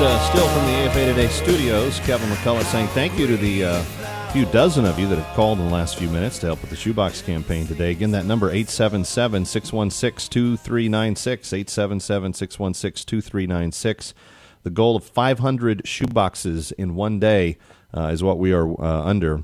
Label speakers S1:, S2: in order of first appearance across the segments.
S1: Still from the AFA Today studios. Kevin McCullough saying thank you to the few dozen of you that have called in the last few minutes to help with the Shoebox campaign today. Again, that number, 877-616-2396, 877-616-2396. The goal of 500 shoeboxes in one day is what we are under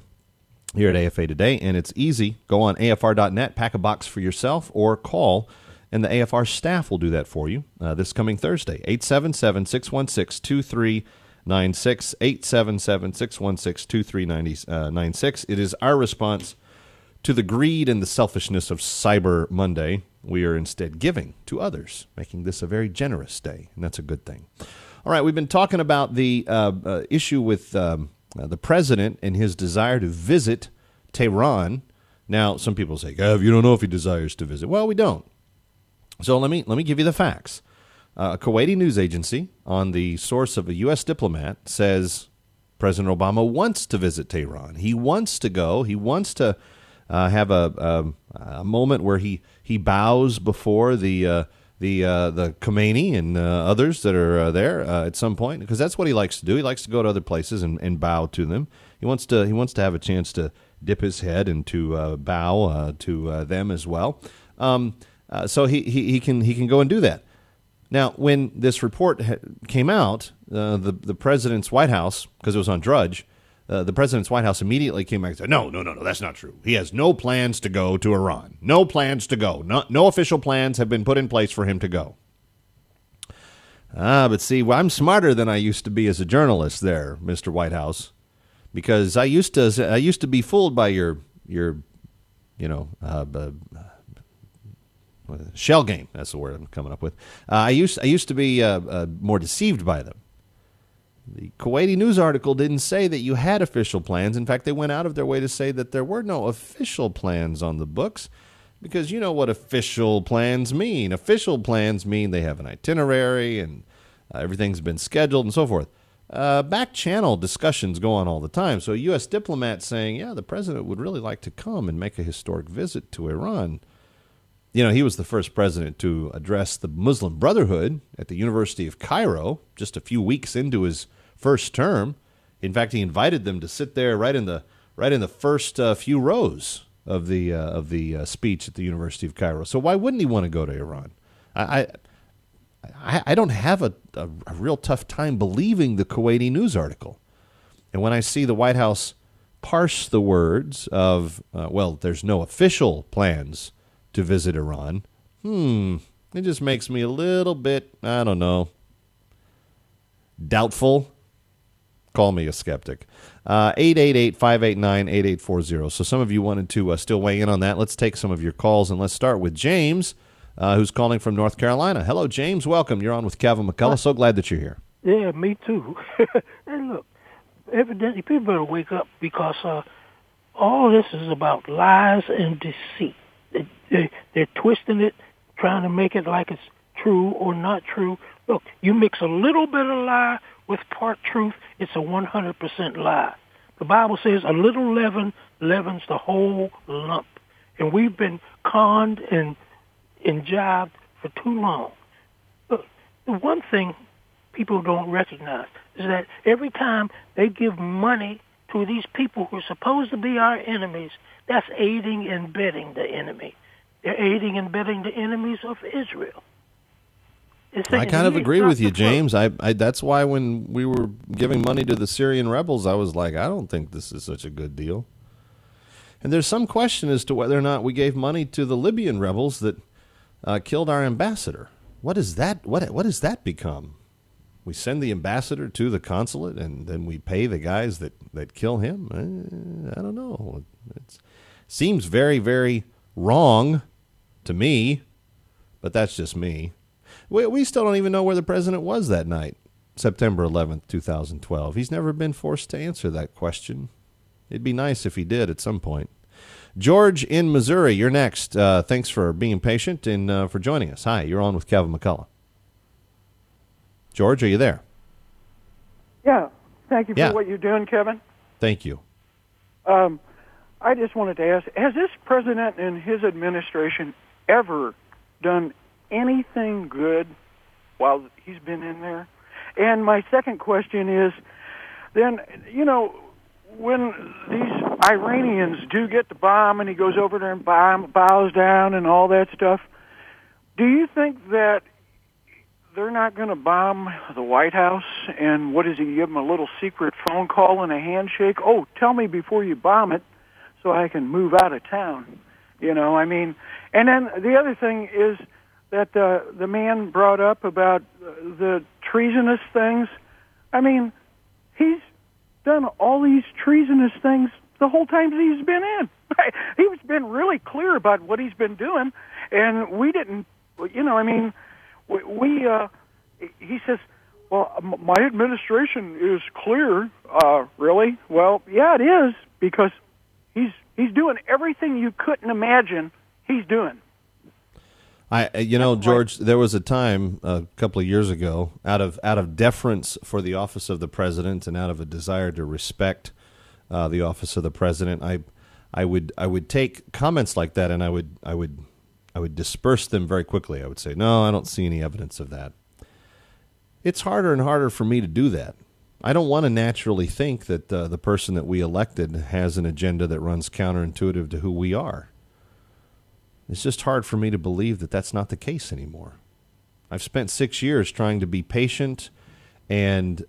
S1: here at AFA Today, and it's easy. Go on AFR.net, pack a box for yourself, or call, and the AFR staff will do that for you this coming Thursday. 877-616-2396, 877-616-2396. It is our response to the greed and the selfishness of Cyber Monday. We are instead giving to others, making this a very generous day, and that's a good thing. All right, we've been talking about the issue with the president and his desire to visit Tehran. Now, some people say, Gav, you don't know if he desires to visit. Well, we don't. So let me give you the facts. A Kuwaiti news agency, on the source of a U.S. diplomat, says President Obama wants to visit Tehran. He wants to go. He wants to have a moment where he bows before the Khomeini and others that are there at some point, because that's what he likes to do. He likes to go to other places and bow to them. He wants to have a chance to dip his head and to bow to them as well. So he can go and do that. Now, when this report came out, the president's White House, because it was on Drudge, the president's White House immediately came back and said, no, that's not true. He has no plans to go to Iran. No plans to go. No official plans have been put in place for him to go. But see, I'm smarter than I used to be as a journalist there, Mr. White House, because I used to be fooled by your shell game. That's the word I'm coming up with. I used to be more deceived by them. The Kuwaiti news article didn't say that you had official plans. In fact, they went out of their way to say that there were no official plans on the books, because you know what official plans mean. Official plans mean they have an itinerary and everything's been scheduled and so forth. Back channel discussions go on all the time. So a U.S. diplomat saying, yeah, the president would really like to come and make a historic visit to Iran. You know, he was the first president to address the Muslim Brotherhood at the University of Cairo just a few weeks into his first term. In fact, he invited them to sit there right in the first few rows of the speech at the University of Cairo. So why wouldn't he want to go to Iran? I don't have a real tough time believing the Kuwaiti news article. And when I see the White House parse the words of, there's no official plans to visit Iran, it just makes me a little bit, I don't know, doubtful. Call me a skeptic. 888-589-8840. So some of you wanted to still weigh in on that. Let's take some of your calls, and let's start with James, who's calling from North Carolina. Hello, James. Welcome. You're on with Kevin McCullough. So glad that you're here.
S2: Yeah, me too. And look, evidently people better wake up, because all this is about lies and deceit. They're twisting it, trying to make it like it's true or not true. Look, you mix a little bit of lie with part truth, it's a 100% lie. The Bible says a little leaven leavens the whole lump. And we've been conned and jibed for too long. Look, the one thing people don't recognize is that every time they give money to these people who are supposed to be our enemies, that's aiding and abetting the enemy. They're aiding and abetting the enemies of Israel.
S1: I kind of agree with you, James. I that's why when we were giving money to the Syrian rebels, I was like, I don't think this is such a good deal. And there's some question as to whether or not we gave money to the Libyan rebels that killed our ambassador. What is that? What does that become? We send the ambassador to the consulate, and then we pay the guys that kill him? I don't know. It seems very, very wrong to me, but that's just me. We still don't even know where the president was that night, September 11th, 2012. He's never been forced to answer that question. It'd be nice if he did at some point. George in Missouri, you're next. Thanks for being patient and for joining us. Hi, you're on with Kevin McCullough. George, are you there?
S3: Yeah. Thank you for what you're doing, Kevin.
S1: Thank you.
S3: I just wanted to ask, has this president and his administration ever done anything good while he's been in there? And my second question is, then, when these Iranians do get the bomb and he goes over there and bows down and all that stuff, do you think that they're not going to bomb the White House? And what does he give them, a little secret phone call and a handshake? Oh, tell me before you bomb it so I can move out of town. And then the other thing is that the man brought up about the treasonous things. I mean, he's done all these treasonous things the whole time that he's been in. He's been really clear about what he's been doing, and we didn't, he says, well, my administration is clear. Really? Well, yeah, it is, because he's doing everything you couldn't imagine he's doing.
S1: George, there was a time a couple of years ago, out of deference for the office of the president and out of a desire to respect the office of the president, I would take comments like that and I would disperse them very quickly. I would say, no, I don't see any evidence of that. It's harder and harder for me to do that. I don't want to naturally think that the person that we elected has an agenda that runs counterintuitive to who we are. It's just hard for me to believe that that's not the case anymore. I've spent 6 years trying to be patient and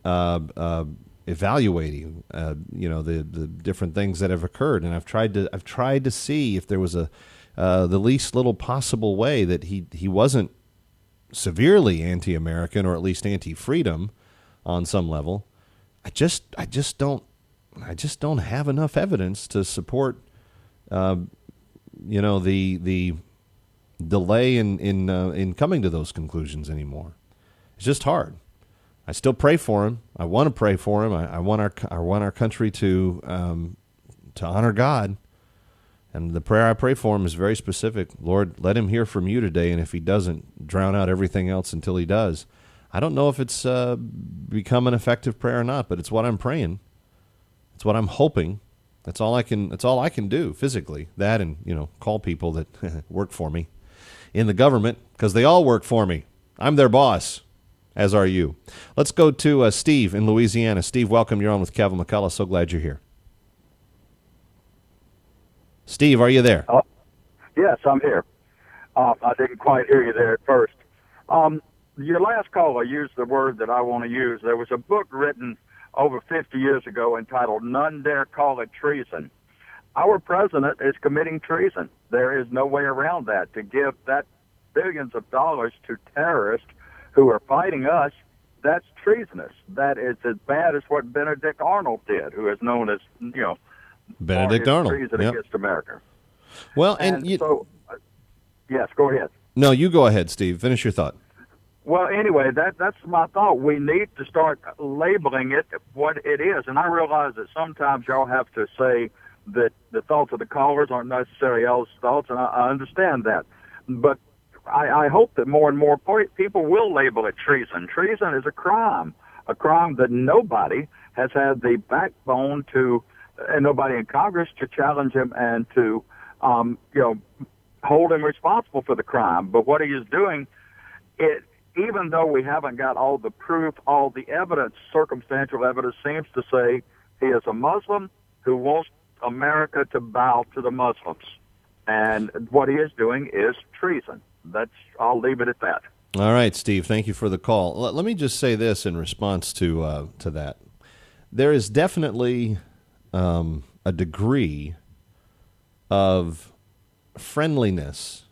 S1: evaluating, the different things that have occurred, and I've tried to see if there was the least little possible way that he wasn't severely anti-American or at least anti-freedom on some level. I just don't have enough evidence to support the delay in coming to those conclusions anymore. It's just hard. I still pray for him. I want to pray for him. I want our country to honor God. And the prayer I pray for him is very specific. Lord, let him hear from you today, and if he doesn't, drown out everything else until he does. I don't know if it's become an effective prayer or not, but it's what I'm praying. It's what I'm hoping. That's all I can do physically. That and, call people that work for me in the government, because they all work for me. I'm their boss, as are you. Let's go to Steve in Louisiana. Steve, welcome. You're on with Kevin McCullough. So glad you're here. Steve, are you there?
S4: Yes, I'm here. I didn't quite hear you there at first. Your last caller used the word that I want to use. There was a book written over 50 years ago entitled None Dare Call It Treason. Our president is committing treason. There is no way around that. To give that billions of dollars to terrorists who are fighting us, that's treasonous. That is as bad as what Benedict Arnold did, who is known as,
S1: Benedict Arnold.
S4: Treason against America.
S1: Well,
S4: yes, go ahead.
S1: No, you go ahead, Steve. Finish your thought.
S4: Well, anyway, that's my thought. We need to start labeling it what it is. And I realize that sometimes y'all have to say that the thoughts of the callers aren't necessarily y'all's thoughts, and I understand that. But I hope that more and more people will label it treason. Treason is a crime that nobody has had the backbone to, and nobody in Congress to challenge him and to, hold him responsible for the crime. But what he is doing, even though we haven't got all the proof, all the evidence, circumstantial evidence seems to say he is a Muslim who wants America to bow to the Muslims. And what he is doing is treason. I'll leave it at that.
S1: All right, Steve, thank you for the call. Let me just say this in response to that. There is definitely a degree of friendliness,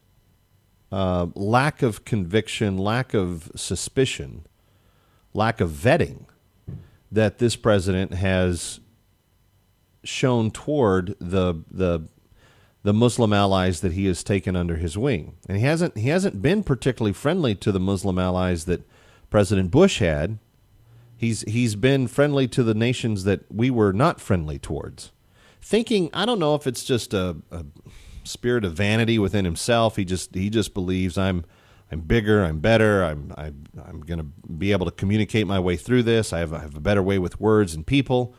S1: lack of conviction, lack of suspicion, lack of vetting that this president has shown toward the Muslim allies that he has taken under his wing. And he hasn't been particularly friendly to the Muslim allies that President Bush had. He's been friendly to the nations that we were not friendly towards. Thinking, I don't know if it's just a spirit of vanity within himself. He just believes I'm bigger, I'm better, I'm going to be able to communicate my way through this. I have a better way with words and people.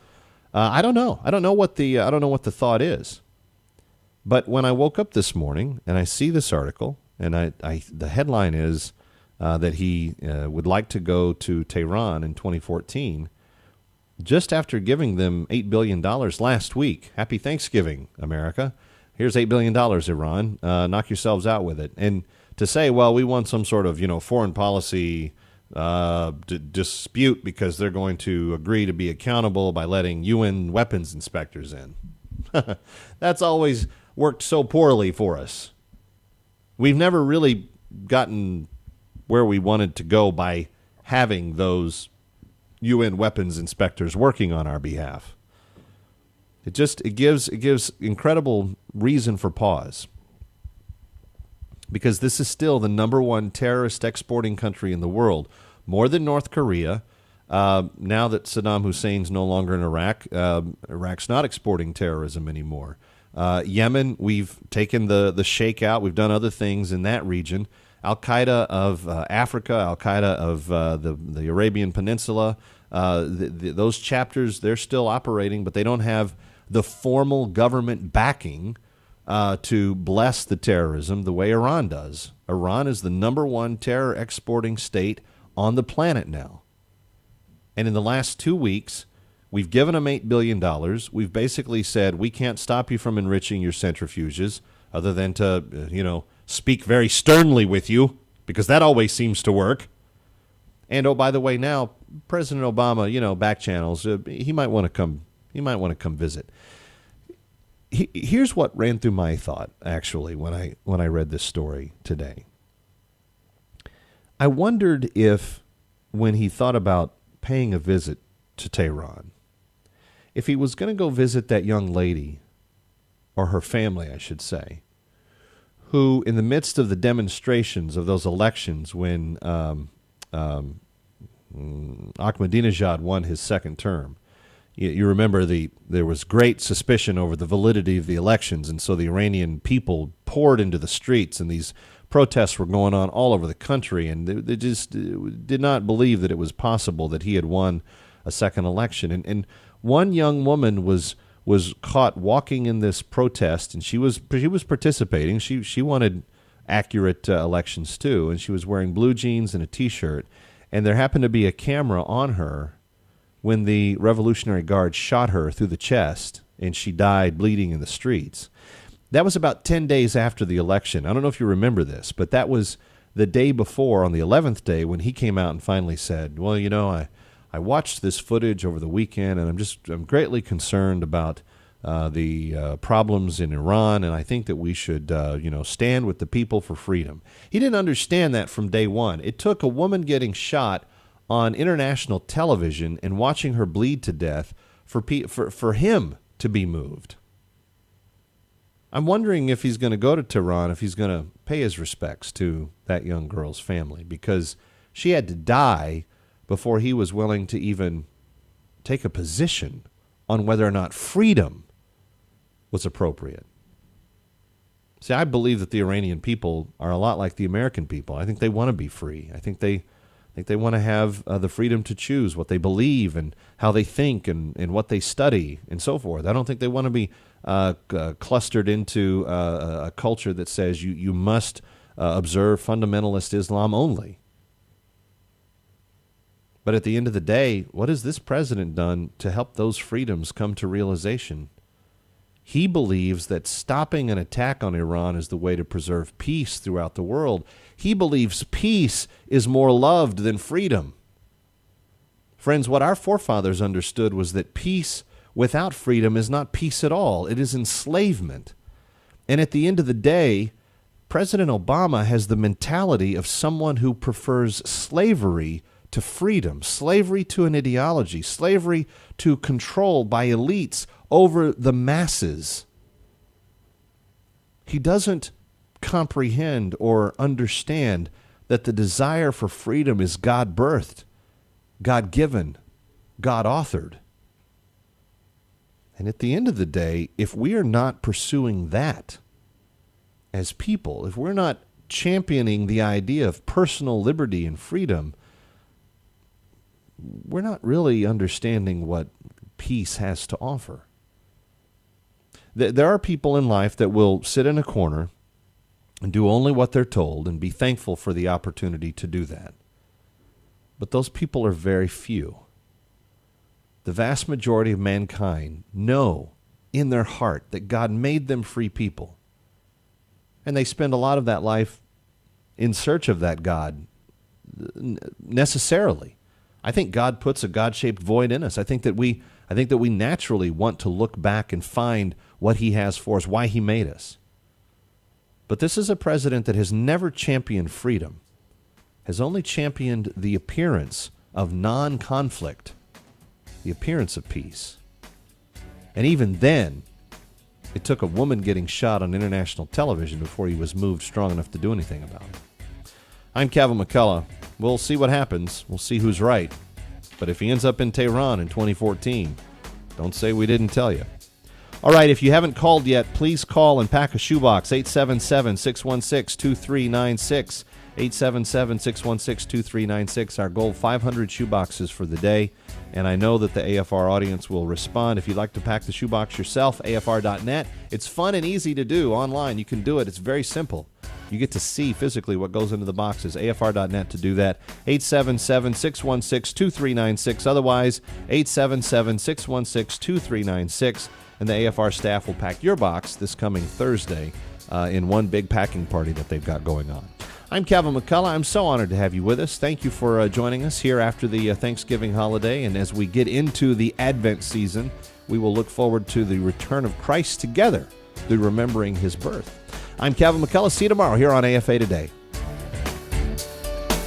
S1: I don't know. I don't know what the thought is. But when I woke up this morning and I see this article, and the headline is that he would like to go to Tehran in 2014, just after giving them $8 billion last week. Happy Thanksgiving, America. Here's $8 billion, Iran. Knock yourselves out with it. And to say, well, we want some sort of, foreign policy dispute because they're going to agree to be accountable by letting UN weapons inspectors in. That's always worked so poorly for us. We've never really gotten where we wanted to go by having those UN weapons inspectors working on our behalf. It gives incredible reason for pause, because this is still the number one terrorist exporting country in the world, more than North Korea. Now that Saddam Hussein's no longer in Iraq, Iraq's not exporting terrorism anymore. Yemen, we've taken the Sheikh out. We've done other things in that region. Al-Qaeda of Africa, Al-Qaeda of the Arabian Peninsula, those chapters, they're still operating, but they don't have the formal government backing to bless the terrorism the way Iran does. Iran is the number one terror exporting state on the planet now. And in the last 2 weeks, we've given them $8 billion. We've basically said, we can't stop you from enriching your centrifuges other than to, speak very sternly with you, because that always seems to work. And, oh, by the way, now President Obama, back channels, he might want to come. He might want to come visit. Here's what ran through my thought, actually, when I read this story today. I wondered if, when he thought about paying a visit to Tehran, if he was going to go visit that young lady, or her family, I should say, who, in the midst of the demonstrations of those elections when Ahmadinejad won his second term, you remember there was great suspicion over the validity of the elections, and so the Iranian people poured into the streets, and these protests were going on all over the country, and they just did not believe that it was possible that he had won a second election. And one young woman was caught walking in this protest, and she was participating. She wanted accurate elections too, and she was wearing blue jeans and a T-shirt, and there happened to be a camera on her when the Revolutionary Guard shot her through the chest, and she died bleeding in the streets. That was about 10 days after the election. I don't know if you remember this, but that was the day before, on the 11th day, when he came out and finally said, well, I watched this footage over the weekend, and I'm greatly concerned about the problems in Iran, and I think that we should, stand with the people for freedom. He didn't understand that from day one. It took a woman getting shot on international television and watching her bleed to death for him to be moved. I'm wondering if he's going to go to Tehran, if he's going to pay his respects to that young girl's family, because she had to die before he was willing to even take a position on whether or not freedom was appropriate. See, I believe that the Iranian people are a lot like the American people. I think they want to be free. I think they want to have the freedom to choose what they believe and how they think and what they study and so forth. I don't think they want to be clustered into a culture that says you must observe fundamentalist Islam only. But at the end of the day, what has this president done to help those freedoms come to realization? He believes that stopping an attack on Iran is the way to preserve peace throughout the world. He believes peace is more loved than freedom. Friends, what our forefathers understood was that peace without freedom is not peace at all. It is enslavement. And at the end of the day, President Obama has the mentality of someone who prefers slavery to freedom, slavery to an ideology, slavery to control by elites over the masses. He doesn't comprehend or understand that the desire for freedom is God-birthed, God-given, God-authored. And at the end of the day, if we are not pursuing that as people, if we're not championing the idea of personal liberty and freedom, we're not really understanding what peace has to offer. There are people in life that will sit in a corner and do only what they're told and be thankful for the opportunity to do that. But those people are very few. The vast majority of mankind know in their heart that God made them free people. And they spend a lot of that life in search of that God necessarily. I think God puts a God-shaped void in us. I think that we naturally want to look back and find what he has for us, why he made us. But this is a president that has never championed freedom, has only championed the appearance of non-conflict, the appearance of peace. And even then, it took a woman getting shot on international television before he was moved strong enough to do anything about it. I'm Kevin McCullough. We'll see what happens. We'll see who's right. But if he ends up in Tehran in 2014, don't say we didn't tell you. All right, if you haven't called yet, please call and pack a shoebox, 877-616-2396. 877-616-2396. Our goal, 500 shoeboxes for the day. And I know that the AFR audience will respond. If you'd like to pack the shoebox yourself, afr.net. It's fun and easy to do online. You can do it. It's very simple. You get to see physically what goes into the boxes. afr.net to do that. 877-616-2396. Otherwise, 877-616-2396. And the AFR staff will pack your box this coming Thursday in one big packing party that they've got going on. I'm Kevin McCullough. I'm so honored to have you with us. Thank you for joining us here after the Thanksgiving holiday. And as we get into the Advent season, we will look forward to the return of Christ together through remembering his birth. I'm Kevin McCullough. See you tomorrow here on AFA Today.